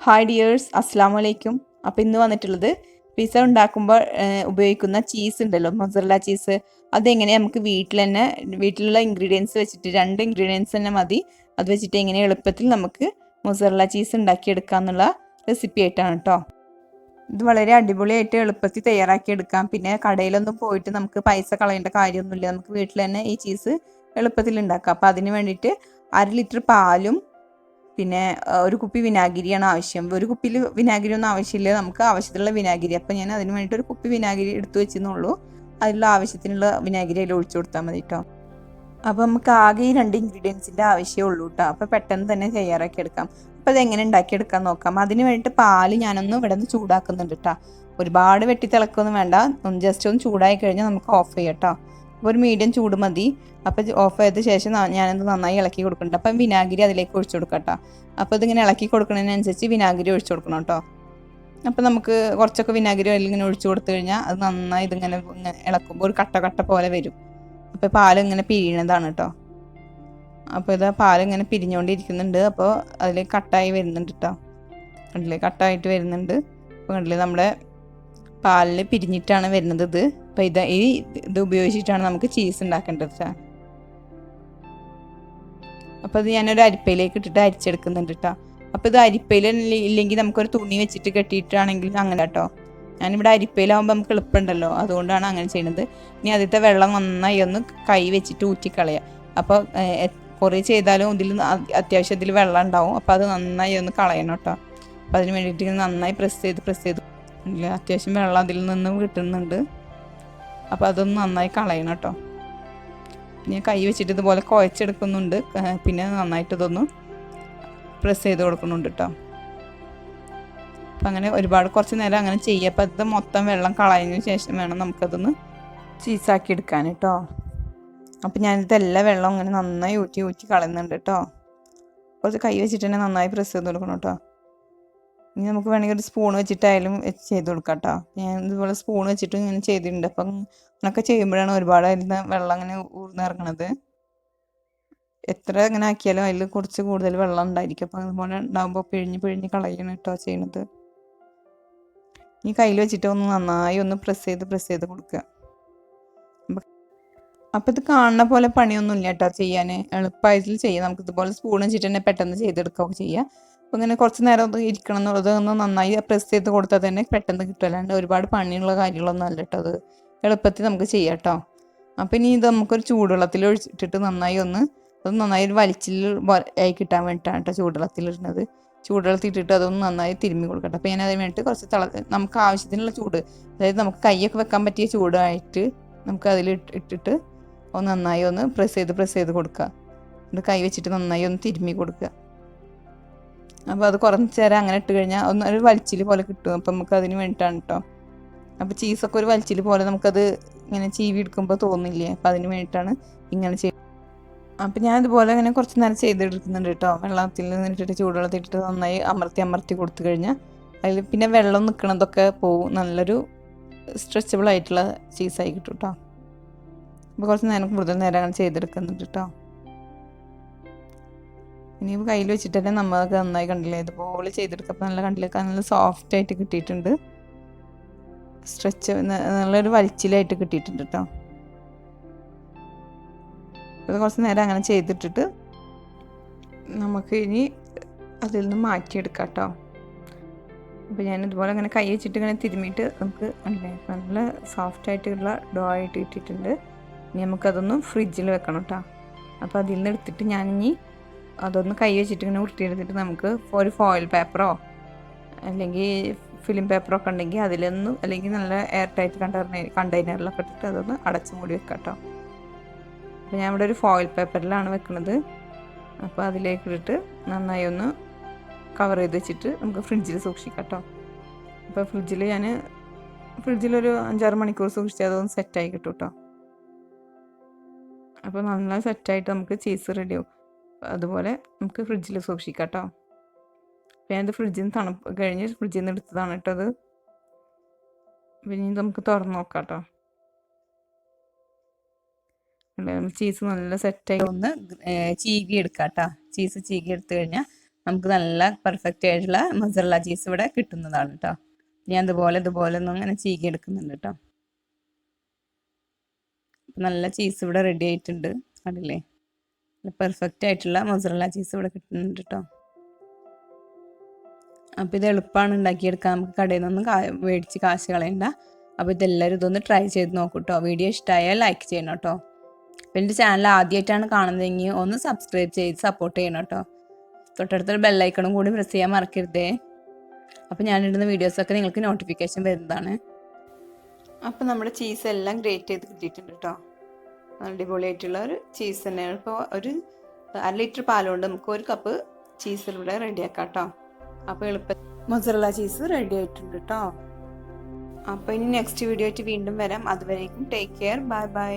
Hi dears, അസ്സാം വലൈക്കും. അപ്പോൾ ഇന്ന് വന്നിട്ടുള്ളത് പിസ്സ ഉണ്ടാക്കുമ്പോൾ ഉപയോഗിക്കുന്ന ചീസ് ഉണ്ടല്ലോ, മൊസറല്ല ചീസ്. അതെങ്ങനെ നമുക്ക് വീട്ടിലുള്ള ഇൻഗ്രീഡിയൻസ് വെച്ചിട്ട് 2 ഇൻഗ്രീഡിയൻസ് തന്നെ മതി. അത് വെച്ചിട്ട് എങ്ങനെ എളുപ്പത്തിൽ നമുക്ക് മൊസറല്ല ചീസ് ഉണ്ടാക്കിയെടുക്കുക റെസിപ്പി ആയിട്ടാണ് കേട്ടോ. ഇത് വളരെ അടിപൊളിയായിട്ട് എളുപ്പത്തിൽ തയ്യാറാക്കിയെടുക്കാം. പിന്നെ കടയിലൊന്നും പോയിട്ട് നമുക്ക് പൈസ കളയേണ്ട കാര്യമൊന്നുമില്ല. നമുക്ക് വീട്ടിൽ തന്നെ ഈ ചീസ് എളുപ്പത്തിൽ ഉണ്ടാക്കാം. അപ്പോൾ അതിന് വേണ്ടിയിട്ട് 1/2 ലിറ്റർ പാലും പിന്നെ ഒരു കുപ്പി വിനാഗിരിയാണ് ആവശ്യം. ഒരു കുപ്പിയിൽ വിനാഗിരി ഒന്നും ആവശ്യമില്ല, നമുക്ക് ആവശ്യത്തിനുള്ള വിനാഗിരി. അപ്പോൾ ഞാൻ അതിന് വേണ്ടിയിട്ട് ഒരു കുപ്പി വിനാഗിരി എടുത്തു വെച്ചെന്നുള്ളൂ. അതിലുള്ള ആവശ്യത്തിനുള്ള വിനാഗിരി അതിൽ ഒഴിച്ചു കൊടുത്താൽ മതി കേട്ടോ. അപ്പോൾ നമുക്ക് ആകെ ഈ 2 ഇൻഗ്രീഡിയൻസിൻ്റെ ആവശ്യമേ ഉള്ളൂ കേട്ടോ. അപ്പോൾ പെട്ടെന്ന് തന്നെ തയ്യാറാക്കി എടുക്കാം. അപ്പോൾ അതെങ്ങനെ ഉണ്ടാക്കിയെടുക്കാൻ നോക്കാം. അതിന് വേണ്ടിയിട്ട് പാല് ഞാനൊന്ന് ഇവിടെ നിന്ന് ചൂടാക്കുന്നുണ്ട് കേട്ടോ. ഒരുപാട് വെട്ടി തിളക്കൊന്നും വേണ്ട, ജസ്റ്റ് ഒന്ന് ചൂടായി കഴിഞ്ഞാൽ നമുക്ക് ഓഫ് ചെയ്യാം കേട്ടോ. അപ്പോൾ ഒരു മീഡിയം ചൂട് മതി. അപ്പോൾ ഓഫ് ചെയ്ത ശേഷം ഞാനത് നന്നായി ഇളക്കി കൊടുക്കുന്നുണ്ട്. അപ്പം വിനാഗിരി അതിലേക്ക് ഒഴിച്ചു കൊടുക്കാം കേട്ടോ. അപ്പോൾ ഇതിങ്ങനെ ഇളക്കി കൊടുക്കുന്നതിനനുസരിച്ച് വിനാഗിരി ഒഴിച്ചു കൊടുക്കണം കേട്ടോ. അപ്പോൾ നമുക്ക് കുറച്ചൊക്കെ വിനാഗിരി അതിലിങ്ങനെ ഒഴിച്ചു കൊടുത്തു കഴിഞ്ഞാൽ അത് നന്നായി ഇതിങ്ങനെ ഇളക്കുമ്പോൾ ഒരു കട്ട പോലെ വരും. അപ്പോൾ പാലിങ്ങനെ പിരിയണതാണ് കേട്ടോ. അപ്പോൾ ഇത് പാലിങ്ങനെ പിരിഞ്ഞുകൊണ്ടിരിക്കുന്നുണ്ട്. അപ്പോൾ അതിൽ കട്ടായി വരുന്നുണ്ട് കേട്ടോ. കണ്ടില്ലേ, കട്ടായിട്ട് വരുന്നുണ്ട്. അപ്പോൾ കണ്ടില്ലേ, നമ്മുടെ പാലിൽ പിരിഞ്ഞിട്ടാണ് വരുന്നത് ഇത്. അപ്പോൾ ഇത് ഉപയോഗിച്ചിട്ടാണ് നമുക്ക് ചീസ് ഉണ്ടാക്കേണ്ടത്. അപ്പോൾ അത് ഞാനൊരു അരിപ്പയിലേക്ക് ഇട്ടിട്ട് അരിച്ചെടുക്കുന്നുണ്ട് കേട്ടോ. അപ്പോൾ ഇത് അരിപ്പയിൽ ഇല്ലെങ്കിൽ നമുക്കൊരു തുണി വെച്ചിട്ട് കെട്ടിയിട്ടാണെങ്കിൽ അങ്ങനെ കേട്ടോ. ഞാനിവിടെ അരിപ്പയിലാവുമ്പോൾ നമുക്ക് എളുപ്പമുണ്ടല്ലോ, അതുകൊണ്ടാണ് അങ്ങനെ ചെയ്യുന്നത്. ഇനി ആദ്യത്തെ വെള്ളം നന്നായി ഒന്ന് കൈ വെച്ചിട്ട് ഊറ്റിക്കളയാം. അപ്പോൾ കുറേ ചെയ്താലും ഇതിൽ അത്യാവശ്യം ഇതിൽ വെള്ളം ഉണ്ടാവും. അപ്പോൾ അത് നന്നായി ഒന്ന് കളയണം കേട്ടോ. അപ്പോൾ അതിന് വേണ്ടിയിട്ട് നന്നായി പ്രസ് ചെയ്ത് അത്യാവശ്യം വെള്ളം അതിൽ നിന്ന് കിട്ടുന്നുണ്ട്. അപ്പോൾ അതൊന്ന് നന്നായി കളയണം കേട്ടോ. ഞാൻ കൈ വെച്ചിട്ട് ഇതുപോലെ കുഴച്ചെടുക്കുന്നുണ്ട്. പിന്നെ നന്നായിട്ട് ഇതൊന്ന് പ്രസ് ചെയ്ത് കൊടുക്കുന്നുണ്ട് കേട്ടോ. അപ്പം അങ്ങനെ കുറച്ച് നേരം അങ്ങനെ ചെയ്യുക. അപ്പം അത് മൊത്തം വെള്ളം കളഞ്ഞതിന് ശേഷം വേണം നമുക്കതൊന്ന് ചീസാക്കി എടുക്കാൻ കേട്ടോ. അപ്പം ഞാനിതെല്ലാം വെള്ളം അങ്ങനെ നന്നായി ഊറ്റി കളയുന്നുണ്ട് കേട്ടോ. കുറച്ച് കൈ വെച്ചിട്ട് തന്നെ നന്നായി പ്രസ് ചെയ്ത് കൊടുക്കണം കേട്ടോ. ഇനി നമുക്ക് വേണമെങ്കിൽ ഒരു സ്പൂൺ വെച്ചിട്ടായാലും ചെയ്ത് കൊടുക്കാം കേട്ടോ. ഞാൻ ഇതുപോലെ സ്പൂൺ വെച്ചിട്ട് ഇങ്ങനെ ചെയ്തിട്ടുണ്ട്. അപ്പം അങ്ങനെയൊക്കെ ചെയ്യുമ്പോഴാണ് ഒരുപാട് അതിൽ വെള്ളം അങ്ങനെ ഊർന്നിറങ്ങണത്. എത്ര ഇങ്ങനെ ആക്കിയാലും അതിൽ കുറച്ച് കൂടുതൽ വെള്ളം ഉണ്ടായിരിക്കും. അപ്പം അതുപോലെ ഉണ്ടാകുമ്പോൾ പിഴിഞ്ഞ് കളയണം കേട്ടോ ചെയ്യണത്. ഈ കയ്യിൽ വെച്ചിട്ട് ഒന്ന് നന്നായി ഒന്ന് പ്രസ് ചെയ്ത് കൊടുക്കുക. അപ്പം ഇത് കാണുന്ന പോലെ പണിയൊന്നുമില്ല കേട്ടോ ചെയ്യാൻ. എളുപ്പമായിട്ട് ചെയ്യാം. നമുക്ക് ഇതുപോലെ സ്പൂൺ വെച്ചിട്ട് തന്നെ പെട്ടെന്ന് ചെയ്തെടുക്കുകയൊക്കെ ചെയ്യാം. അപ്പോൾ ഇങ്ങനെ കുറച്ച് നേരം ഒന്ന് ഇരിക്കണം എന്നുള്ളത് ഒന്ന് നന്നായി പ്രസ് ചെയ്ത് കൊടുത്താൽ തന്നെ പെട്ടെന്ന് കിട്ടും. അല്ലാണ്ട് ഒരുപാട് പണിയുള്ള കാര്യങ്ങളൊന്നും അല്ല കേട്ടോ. അത് എളുപ്പത്തിൽ നമുക്ക് ചെയ്യാം കേട്ടോ. അപ്പോൾ ഇനി ഇത് നമുക്കൊരു ചൂടുവെള്ളത്തിൽ ഒഴിച്ചിട്ടിട്ട് നന്നായി ഒരു വലിച്ചിൽ ആയി കിട്ടാൻ വേണ്ടിയിട്ടാണ് കേട്ടോ ചൂടുവെള്ളത്തിലിടുന്നത്. ചൂടുവെള്ളത്തിൽ ഇട്ടിട്ട് അതൊന്ന് നന്നായി തിരുമ്മി കൊടുക്കട്ടെ. അപ്പോൾ ഞാൻ അതിന് വേണ്ടിയിട്ട് കുറച്ച് നമുക്ക് ആവശ്യത്തിനുള്ള ചൂട്, അതായത് നമുക്ക് കൈയൊക്കെ വെക്കാൻ പറ്റിയ ചൂടായിട്ട് നമുക്ക് അതിൽ ഇട്ടിട്ട് ഒന്ന് നന്നായി ഒന്ന് പ്രസ് ചെയ്ത് കൊടുക്കുക. എന്നിട്ട് കൈ വെച്ചിട്ട് നന്നായി ഒന്ന് തിരുമ്മി കൊടുക്കുക. അപ്പോൾ അത് കുറച്ച് നേരം അങ്ങനെ ഇട്ട് കഴിഞ്ഞാൽ ഒരു വലിച്ചിൽ പോലെ കിട്ടും. അപ്പം നമുക്ക് അതിന് വേണ്ടിയിട്ടാണ് കേട്ടോ. അപ്പോൾ ചീസൊക്കെ ഒരു വലിച്ചിൽ പോലെ നമുക്കത് ഇങ്ങനെ ചീവി എടുക്കുമ്പോൾ തോന്നില്ലേ. അപ്പോൾ അതിന് വേണ്ടിയിട്ടാണ് ഇങ്ങനെ ചെയ്യുന്നത്. അപ്പം ഞാൻ ഇതുപോലെ ഇങ്ങനെ കുറച്ച് നേരം ചെയ്തെടുക്കുന്നുണ്ട് കേട്ടോ. വെള്ളത്തിൽ നിന്നിട്ടിട്ട് ചൂടുവെള്ളത്തിൽ ഇട്ടിട്ട് നന്നായി അമർത്തി കൊടുത്തു കഴിഞ്ഞാൽ അതിൽ പിന്നെ വെള്ളം നിൽക്കണതൊക്കെ പോവും. നല്ലൊരു സ്ട്രെച്ചബിൾ ആയിട്ടുള്ള ചീസായി കിട്ടും കേട്ടോ. അപ്പോൾ കുറച്ച് നേരം കൂടുതൽ നേരം അങ്ങനെ ചെയ്തെടുക്കുന്നുണ്ട് കേട്ടോ. ഇനി കയ്യിൽ വെച്ചിട്ട് തന്നെ നമ്മളൊക്കെ നന്നായി കണ്ടില്ലേ, ഇതുപോലെ ചെയ്തെടുക്കുക. അപ്പോൾ നല്ല സോഫ്റ്റ് ആയിട്ട് കിട്ടിയിട്ടുണ്ട്. നല്ലൊരു വലിച്ചിലായിട്ട് കിട്ടിയിട്ടുണ്ട് കേട്ടോ. അപ്പോൾ കുറച്ച് നേരം അങ്ങനെ ചെയ്തിട്ടിട്ട് നമുക്ക് ഇനി അതിൽ നിന്ന് മാറ്റിയെടുക്കാം കേട്ടോ. അപ്പോൾ ഞാൻ ഇതുപോലെ അങ്ങനെ കൈ വെച്ചിട്ട് ഇങ്ങനെ തിരുമ്മിയിട്ട് നമുക്ക് നല്ല സോഫ്റ്റ് ആയിട്ടുള്ള ഡോ ആയിട്ട് ഇട്ടിട്ടുണ്ട്. ഇനി നമുക്കതൊന്ന് ഫ്രിഡ്ജിൽ വെക്കണം കേട്ടോ. അപ്പോൾ അതിൽ നിന്ന് എടുത്തിട്ട് ഞാനിനി അതൊന്ന് കൈ വെച്ചിട്ട് ഇങ്ങനെ ഉരുട്ടിയെടുത്തിട്ട് നമുക്ക് ഒരു ഫോയിൽ പേപ്പറോ അല്ലെങ്കിൽ ഫിലിം പേപ്പറോ ഒക്കെ ഉണ്ടെങ്കിൽ അല്ലെങ്കിൽ നല്ല എയർ ടൈറ്റ് കണ്ടെയ്നറിലൊക്കെ ഇട്ടിട്ട് അതൊന്ന് അടച്ച് മൂടി വെക്കാം കേട്ടോ. അപ്പോൾ ഞാൻ ഇവിടെ ഒരു ഫോയിൽ പേപ്പറിലാണ് വെക്കുന്നത്. അപ്പോൾ അതിലേക്ക് ഇട്ടിട്ട് നന്നായി ഒന്ന് കവർ ചെയ്ത് വെച്ചിട്ട് നമുക്ക് ഫ്രിഡ്ജിൽ സൂക്ഷിക്കാം കേട്ടോ. അപ്പോൾ ഫ്രിഡ്ജിലൊരു 5-6 മണിക്കൂർ സൂക്ഷിച്ചാൽ അതൊന്ന് സെറ്റായി കിട്ടും കേട്ടോ. അപ്പോൾ നന്നായി സെറ്റായിട്ട് നമുക്ക് ചീസ് റെഡിയാവും. അതുപോലെ നമുക്ക് ഫ്രിഡ്ജിൽ സൂക്ഷിക്കാം കേട്ടോ. അപ്പോൾ ഞാനത് ഫ്രിഡ്ജിൽ നിന്ന് തണുപ്പ് കഴിഞ്ഞ് ഫ്രിഡ്ജിൽ നിന്ന് എടുത്തതാണ് കേട്ടോ അത്. പിന്നെ നമുക്ക് തുറന്ന് നോക്കാം കേട്ടോ. ചീസ് നല്ല സെറ്റായി ഒന്ന് ചീകി എടുക്കാം കേട്ടോ. ചീസ് ചീകി എടുത്തു കഴിഞ്ഞാൽ നമുക്ക് നല്ല പെർഫെക്റ്റ് ആയിട്ടുള്ള മൊസറല്ല ചീസ് ഇവിടെ കിട്ടുന്നതാണ് കേട്ടോ. ഞാൻ ഇതുപോലെ ഒന്നും ഇങ്ങനെ ചീകി എടുക്കുന്നുണ്ട് കേട്ടോ. നല്ല ചീസ് ഇവിടെ റെഡി ആയിട്ടുണ്ട്, കണ്ടില്ലേ? പെർഫെക്റ്റ് ആയിട്ടുള്ള മൊസറല്ല ചീസ് ഇവിടെ കിട്ടുന്നുണ്ട് കേട്ടോ. അപ്പോൾ ഇത് എളുപ്പമാണ് ഉണ്ടാക്കിയെടുക്കാൻ, നമുക്ക് കടയിൽ നിന്നൊന്നും മേടിച്ച് കാശ് കളയണ്ട. അപ്പോൾ ഇതെല്ലാവരും ഇതൊന്ന് ട്രൈ ചെയ്ത് നോക്കൂ കേട്ടോ. വീഡിയോ ഇഷ്ടമായാൽ ലൈക്ക് ചെയ്യണം കേട്ടോ. അപ്പോൾ എൻ്റെ ചാനൽ ആദ്യമായിട്ടാണ് കാണുന്നതെങ്കിൽ ഒന്ന് സബ്സ്ക്രൈബ് ചെയ്ത് സപ്പോർട്ട് ചെയ്യണം കേട്ടോ. തൊട്ടടുത്തൊരു ബെല്ലൈക്കണും കൂടി പ്രസ് ചെയ്യാൻ മറക്കരുതേ. അപ്പോൾ ഞാനിടുന്ന വീഡിയോസൊക്കെ നിങ്ങൾക്ക് നോട്ടിഫിക്കേഷൻ വരുന്നതാണ്. അപ്പോൾ നമ്മുടെ ചീസ് എല്ലാം ഗ്രേറ്റ് ചെയ്ത് കിട്ടിയിട്ടുണ്ട് കേട്ടോ. അടിപൊളിയായിട്ടുള്ള ഒരു ചീസ് തന്നെയാണ്. ഇപ്പോൾ ഒരു 1 ലിറ്റർ പാലുകൊണ്ട് നമുക്ക് 1 കപ്പ് ചീസിലൂടെ റെഡിയാക്കാം കേട്ടോ. അപ്പോൾ എളുപ്പം മൊസറല്ല ചീസ് റെഡി ആയിട്ടുണ്ട് കേട്ടോ. അപ്പോൾ ഇനി നെക്സ്റ്റ് വീഡിയോ ആയിട്ട് വീണ്ടും വരാം. അതുവരേക്കും ടേക്ക് കെയർ, ബൈ ബൈ.